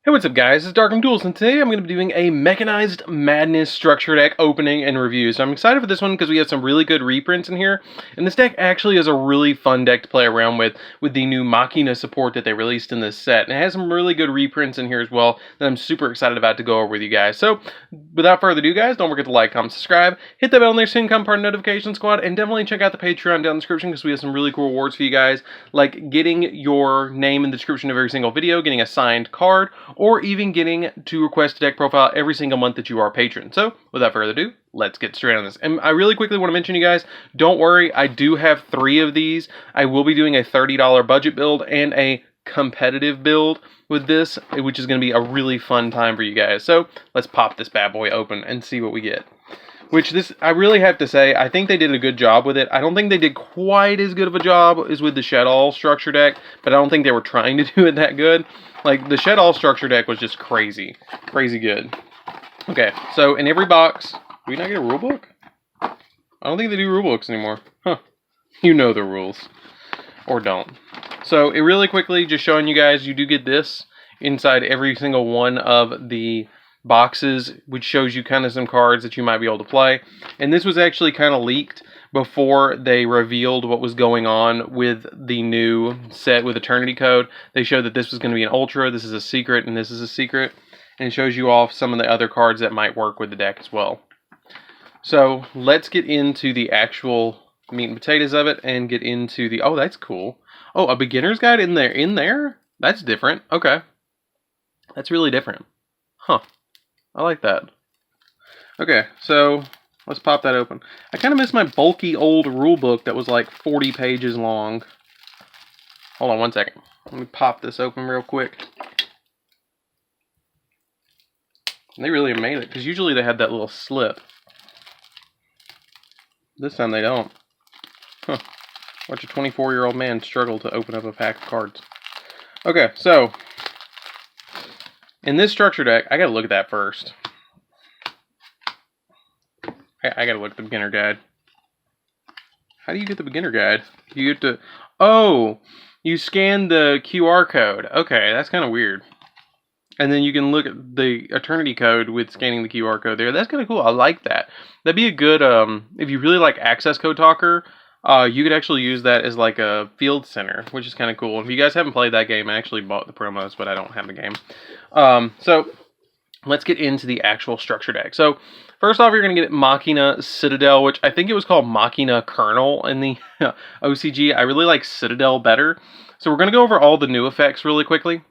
Hey, what's up guys, it's DarkArmedDuelist, and today I'm going to be doing a Mechanized Madness structure deck opening and review. So I'm excited for this one because we have some really good reprints in here, and this deck actually is a really fun deck to play around with the new Machina support that they released in this set. And it has some really good reprints in here as well that I'm super excited about to go over with you guys. So without further ado guys, don't forget to like, comment, subscribe, hit that bell on there so you can become part of the notification squad, and definitely check out the Patreon down in the description because we have some really cool rewards for you guys, like getting your name in the description of every single video, getting a signed card, or even getting to request a deck profile every single month that you are a patron. So, without further ado, let's get straight on this. And I really quickly want to mention, you guys, don't worry, I do have 3 of these. I will be doing a $30 budget build and a competitive build with this, which is going to be a really fun time for you guys. So, let's pop this bad boy open and see what we get. Which this, I really have to say, I think they did a good job with it. I don't think they did quite as good of a job as with the Shed All structure deck, but I don't think they were trying to do it that good. Like, the Shed All structure deck was just crazy. Crazy good. Okay, so in every box, do we not get a rule book? I don't think they do rule books anymore. Huh. You know the rules. Or don't. So, it really quickly, just showing you guys, you do get this inside every single one of the boxes, which shows you kind of some cards that you might be able to play. And this was actually kind of leaked before they revealed what was going on with the new set with Eternity Code. They showed that this was going to be an Ultra, this is a secret, and this is a secret. And it shows you off some of the other cards that might work with the deck as well. So let's get into the actual meat and potatoes of it and get into the... Oh, that's cool. Oh, a beginner's guide in there? That's different. Okay. That's really different. Huh. I like that. Okay, so let's pop that open. I kind of miss my bulky old rule book that was like 40 pages long. Hold on one second. Let me pop this open real quick. And they really made it, because usually they had that little slip. This time they don't. Huh. Watch a 24-year-old man struggle to open up a pack of cards. Okay, so in this structure deck, I gotta look at that first. I gotta look at the beginner guide. How do you get the beginner guide? You get to... Oh! You scan the QR code. Okay, that's kind of weird. And then you can look at the Eternity Code with scanning the QR code there. That's kind of cool. I like that. That'd be a good... if you really like Access Code Talker, you could actually use that as like a field center, which is kind of cool. If you guys haven't played that game, I actually bought the promos, but I don't have the game. So let's get into the actual structure deck. So first off, you're going to get Machina Citadel, which I think it was called Machina Kernel in the OCG. I really like Citadel better. So we're going to go over all the new effects really quickly.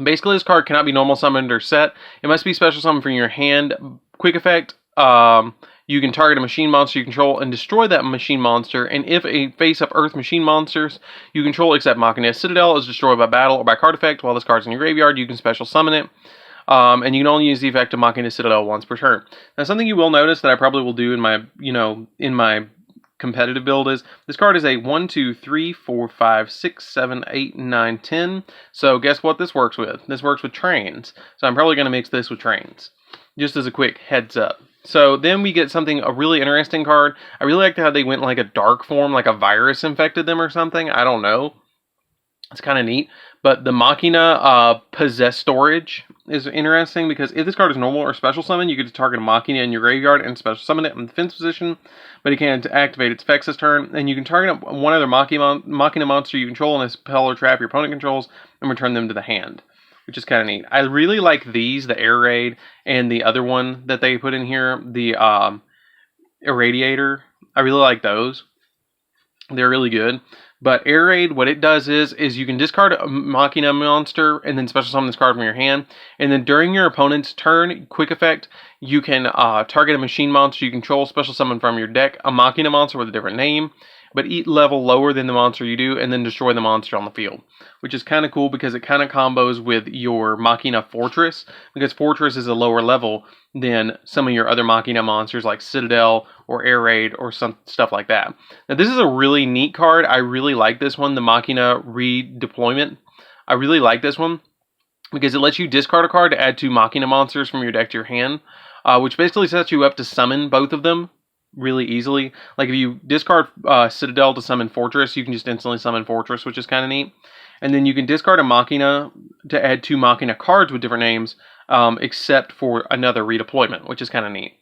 Basically, this card cannot be normal summoned or set. It must be special summoned from your hand. Quick effect, you can target a machine monster you control and destroy that machine monster. And if a face-up Earth machine monsters you control except Machina Citadel is destroyed by battle or by card effect while this card's in your graveyard, you can special summon it. And you can only use the effect of Machina Citadel once per turn. Now, something you will notice that I probably will do in my, in my competitive build is this card is a 1, 2, 3, 4, 5, 6, 7, 8, 9, 10. So guess what this works with? This works with trains. So I'm probably going to mix this with trains. Just as a quick heads up. So then we get a really interesting card. I really like how they went like a dark form, like a virus infected them or something. I don't know. It's kind of neat. But the Machina Possess Storage is interesting because if this card is normal or special summon, you get to target a Machina in your graveyard and special summon it in defense position. But you can't activate its effects this turn. And you can target one other Machina monster you control and a spell or trap your opponent controls and return them to the hand, which is kind of neat. I really like these, the Air Raid, and the other one that they put in here, the Irradiator. I really like those. They're really good. But Air Raid, what it does is you can discard a Machina monster and then special summon this card from your hand. And then during your opponent's turn, quick effect, you can target a machine monster you control, special summon from your deck, a Machina monster with a different name, but each level lower than the monster you do, and then destroy the monster on the field. Which is kind of cool because it kind of combos with your Machina Fortress, because Fortress is a lower level than some of your other Machina monsters like Citadel or Air Raid or some stuff like that. Now this is a really neat card. I really like this one, the Machina Redeployment. I really like this one because it lets you discard a card to add 2 Machina monsters from your deck to your hand, which basically sets you up to summon both of them really easily. Like if you discard Citadel to summon Fortress, you can just instantly summon Fortress, which is kind of neat. And then you can discard a Machina to add 2 Machina cards with different names, except for another redeployment, which is kind of neat.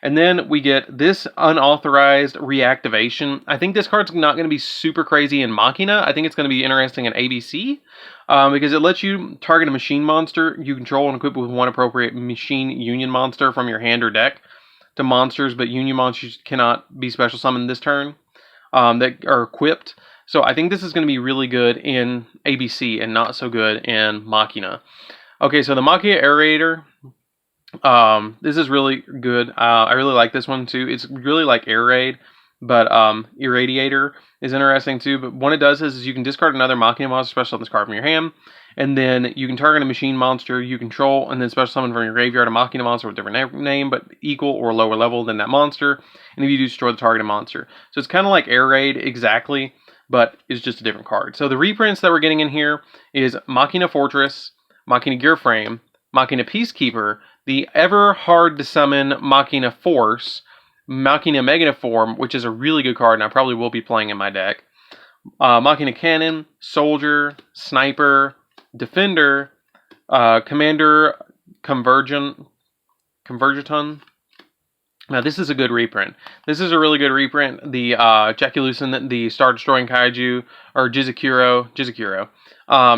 And then we get this Unauthorized Reactivation. I think this card's not going to be super crazy in Machina. I think it's going to be interesting in ABC, because it lets you target a machine monster you control and equip with 1 appropriate machine union monster from your hand or deck to monsters, but union monsters cannot be special summoned this turn, that are equipped. So I think this is going to be really good in ABC and not so good in Machina. Okay, so the Maki Aerator. This is really good. I really like this one too. It's really like Air Raid, but Irradiator is interesting too. But what it does is you can discard another Machina monster special on this card from your hand, and then you can target a machine monster you control, and then special summon from your graveyard a Machina monster with a different name, but equal or lower level than that monster. And if you do, destroy the targeted monster. So it's kind of like Air Raid exactly, but it's just a different card. So the reprints that we're getting in here is Machina Fortress, Machina Gear Frame, Machina Peacekeeper, the ever hard to summon Machina Force, Machina Meganaform, which is a really good card, and I probably will be playing in my deck. Machina Cannon, Soldier, Sniper, Defender, Commander, Convergent. Now this is a good reprint. This is a really good reprint. The Jaculucin, the Star Destroying Kaiju, or GZA Kuro,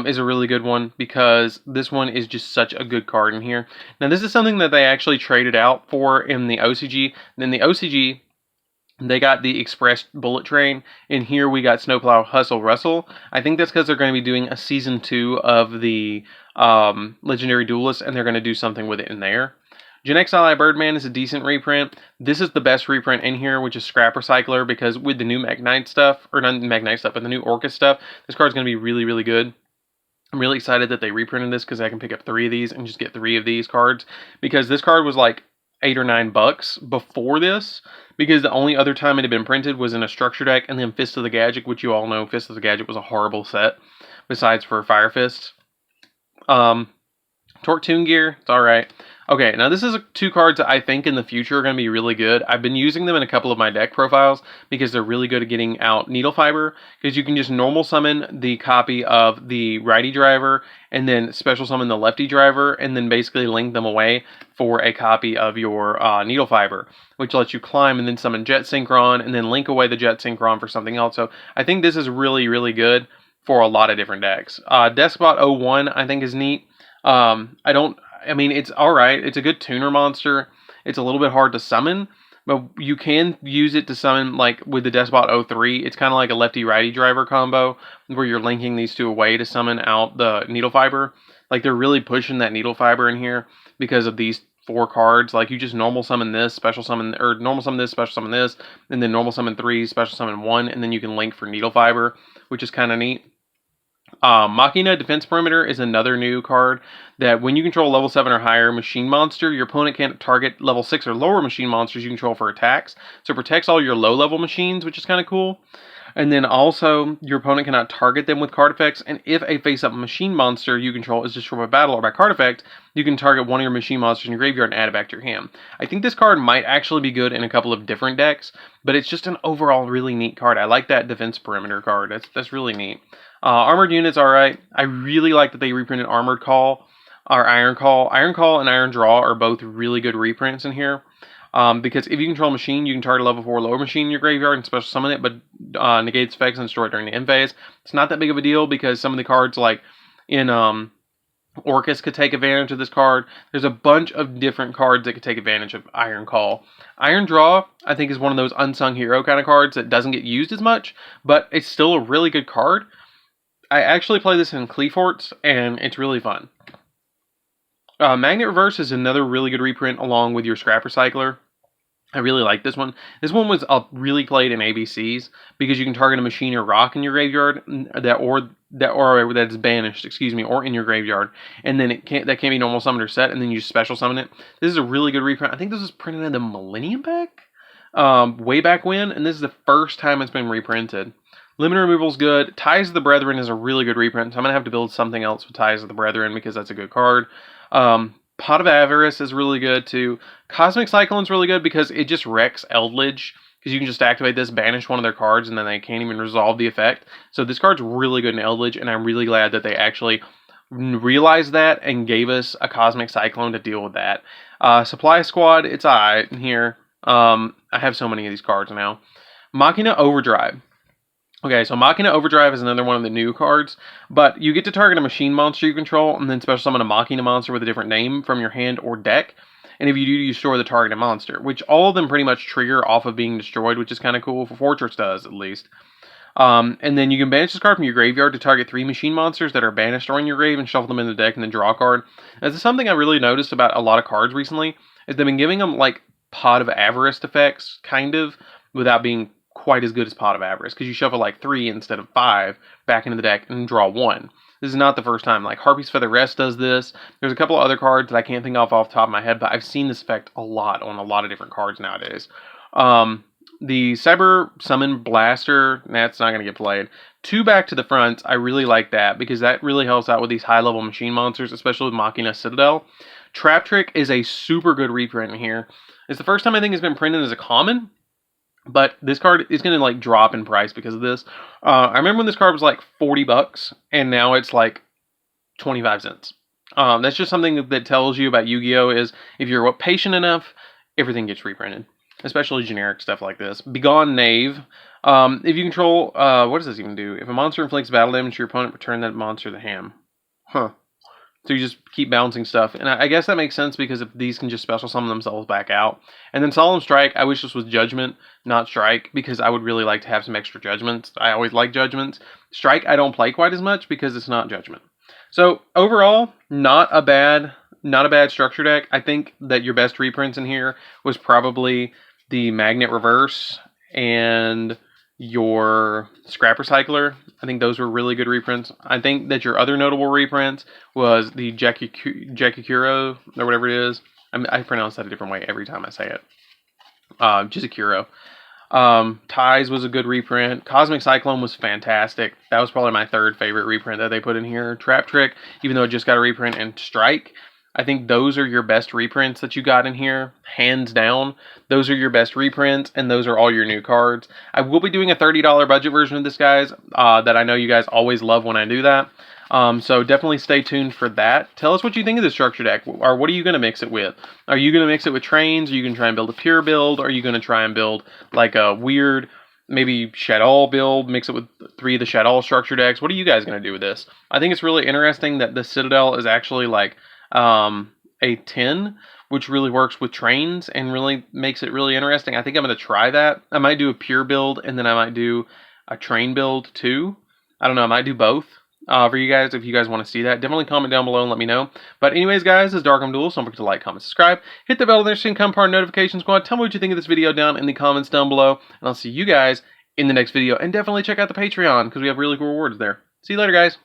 is a really good one because this one is just such a good card in here. Now this is something that they actually traded out for in the OCG. And in the OCG, they got the Express Bullet Train. In here we got Snowplow Hustle Russell. I think that's because they're going to be doing a Season 2 of the Legendary Duelist, and they're going to do something with it in there. Gen X Ally Birdman is a decent reprint. This is the best reprint in here, which is Scrap Recycler, because with the new Magnite stuff, or not Magnite stuff, but the new Orcus stuff, this card's going to be really, really good. I'm really excited that they reprinted this because I can pick up 3 of these and just get 3 of these cards, because this card was like $8 or $9 before this, because the only other time it had been printed was in a structure deck, and then Fist of the Gadget, which you all know Fist of the Gadget was a horrible set, besides for Fire Fist. Torque Toon Gear, it's alright. Okay, now this is 2 cards that I think in the future are going to be really good. I've been using them in a couple of my deck profiles because they're really good at getting out Needle Fiber, because you can just normal summon the copy of the righty driver and then special summon the lefty driver and then basically link them away for a copy of your Needle Fiber, which lets you climb and then summon Jet Synchron and then link away the Jet Synchron for something else. So I think this is really, really good for a lot of different decks. Despot 01 I think is neat. I mean, it's alright. It's a good tuner monster. It's a little bit hard to summon, but you can use it to summon, like, with the Despot 03. It's kind of like a lefty-righty driver combo, where you're linking these 2 away to summon out the Needle Fiber. Like, they're really pushing that Needle Fiber in here because of these 4 cards. Like, you just normal summon this, special summon, or normal summon this, special summon this, and then normal summon 3, special summon 1, and then you can link for Needle Fiber, which is kind of neat. Machina Defense Perimeter is another new card that when you control level 7 or higher machine monster, your opponent can't target level 6 or lower machine monsters you control for attacks. So it protects all your low level machines, which is kind of cool. And then also, your opponent cannot target them with card effects, and if a face-up machine monster you control is destroyed by battle or by card effect, you can target one of your machine monsters in your graveyard and add it back to your hand. I think this card might actually be good in a couple of different decks, but it's just an overall really neat card. I like that Defense Perimeter card. That's really neat. Armored Unit's alright. I really like that they reprinted Armored Call, or Iron Call. Iron Call and Iron Draw are both really good reprints in here. Because if you control a machine, you can target a level 4 lower machine in your graveyard and special summon it, but negate its effects and destroy it during the end phase. It's not that big of a deal because some of the cards, like in Orcus, could take advantage of this card. There's a bunch of different cards that could take advantage of Iron Call. Iron Draw, I think, is one of those unsung hero kind of cards that doesn't get used as much, but it's still a really good card. I actually play this in Cleforts, and it's really fun. Magna Traverse is another really good reprint along with your Scrap Recycler. I really like this one. This one was really played in ABCs because you can target a machine or rock in your graveyard that's banished, or in your graveyard, and then that can't be normal summoned or set, and then you special summon it. This is a really good reprint. I think this was printed in the Millennium Pack way back when, and this is the first time it's been reprinted. Limit Removal is good. Ties of the Brethren is a really good reprint, so I'm going to have to build something else with Ties of the Brethren because that's a good card. Pot of Avarice is really good too. Cosmic Cyclone is really good because it just wrecks Eldritch, because you can just activate this, banish one of their cards, and then they can't even resolve the effect. So this card's really good in Eldritch, and I'm really glad that they actually realized that and gave us a Cosmic Cyclone to deal with that. Supply Squad, it's alright here. I have so many of these cards now. Machina Overdrive. Okay, so Machina Overdrive is another one of the new cards, but you get to target a machine monster you control, and then special summon a Machina monster with a different name from your hand or deck. And if you do, you destroy the targeted monster, which all of them pretty much trigger off of being destroyed, which is kind of cool. Fortress does, at least. And then you can banish this card from your graveyard to target 3 machine monsters that are banished or in your grave and shuffle them in the deck and then draw a card. This is something I really noticed about a lot of cards recently, is they've been giving them like Pot of Avarice effects, kind of, without being quite as good as Pot of Avarice, because you shuffle like 3 instead of 5 back into the deck and draw 1. This is not the first time. Like Harpy's Feather Rest does this. There's a couple of other cards that I can't think of off the top of my head, but I've seen this effect a lot on a lot of different cards nowadays. The Cyber Summon Blaster, that's not going to get played. 2 back to the front, I really like that, because that really helps out with these high-level machine monsters, especially with Machina Citadel. Trap Trick is a super good reprint here. It's the first time I think it's been printed as a common, but this card is going to like drop in price because of this. I remember when this card was like $40, and now it's like 25 cents. That's just something that tells you about Yu-Gi-Oh! Is if you're patient enough, everything gets reprinted. Especially generic stuff like this. Begone Knave. If you control, what does this even do? If a monster inflicts battle damage to your opponent, return that monster to the hand. Huh. So you just keep bouncing stuff. And I guess that makes sense because if these can just special summon themselves back out. And then Solemn Strike, I wish this was Judgment, not Strike, because I would really like to have some extra Judgments. I always like Judgments. Strike, I don't play quite as much because it's not Judgment. So overall, not a bad structure deck. I think that your best reprints in here was probably the Magna Traverse and your Scrap Recycler. I think those were really good reprints. I think that your other notable reprints was the Jackie Kuro, or whatever it is. I pronounce that a different way every time I say it. GZA Kuro. Ties was a good reprint. Cosmic Cyclone was fantastic. That was probably my 3rd favorite reprint that they put in here. Trap Trick, even though it just got a reprint, and Strike. I think those are your best reprints that you got in here, hands down. Those are your best reprints, and those are all your new cards. I will be doing a $30 budget version of this, guys, that I know you guys always love when I do that. So definitely stay tuned for that. Tell us what you think of the structure deck, or what are you going to mix it with? Are you going to mix it with trains? Are you going to try and build a pure build? Are you going to try and build like a weird, maybe Shadow build, mix it with 3 of the Shadow structure decks? What are you guys going to do with this? I think it's really interesting that the Citadel is actually like a 10, which really works with trains and really makes it really interesting. I think I'm going to try that. I might do a pure build, and then I might do a train build too. I don't know, I might do both for you guys if you guys want to see that. Definitely comment down below and let me know. But anyways, guys, this is DarkArmedDuelist. Don't forget to like, comment, subscribe. Hit the bell and the come part notification squad. Tell me what you think of this video down in the comments down below. And I'll see you guys in the next video. And definitely check out the Patreon because we have really cool rewards there. See you later, guys.